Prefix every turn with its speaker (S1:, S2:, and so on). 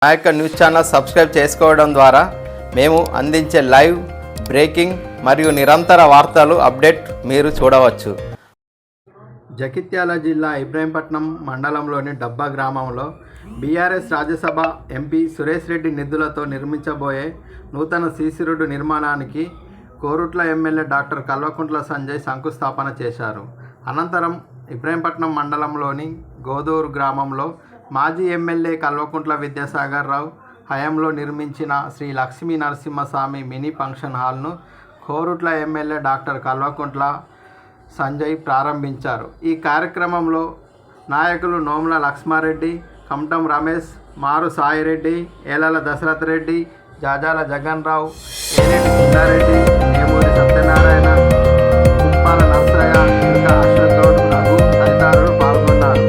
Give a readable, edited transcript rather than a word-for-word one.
S1: మా యొక్క news channel subscribe చేసుకోవడం ద్వారా మేము అందించే లైవ్ బ్రేకింగ్ మరియు నిరంతర వార్తలు అప్డేట్ మీరు చూడవచ్చు. జగిత్యాల జిల్లా ఇబ్రహీంపట్నం మండలంలోని డబ్బా గ్రామంలో బీఆర్ఎస్ రాజ్యసభ ఎంపీ సురేష్ రెడ్డి నిధులతో నిర్మించబోయే నూతన సీసీ రోడ్డు నిర్మాణానికి కోరుట్ల ఎమ్మెల్యే డాక్టర్ కల్వకుంట్ల సంజయ్ శంకుస్థాపన చేశారు. అనంతరం ఇబ్రహీంపట్నం మండలంలోని గోదూరు గ్రామంలో మాజీ ఎమ్మెల్యే కల్వకుంట్ల విద్యాసాగర్ రావు హయాంలో నిర్మించిన శ్రీ లక్ష్మీ నరసింహస్వామి మినీ ఫంక్షన్ హాల్ను కోరుట్ల ఎమ్మెల్యే డాక్టర్ కల్వకుంట్ల సంజయ్ ప్రారంభించారు. ఈ కార్యక్రమంలో నాయకులు నోముల లక్ష్మారెడ్డి, కమటం రమేష్, మారు సాయిరెడ్డి, ఏలల దశరథ్ రెడ్డి, జాజాల జగన్ రావు, ఏలేటి చిన్నారెడ్డి, నేమూరి సత్యనారాయణ, కుప్పాల నర్సయ్య, ఇంకా అశ్వత్ రఘు తదితరులు పాల్గొన్నారు.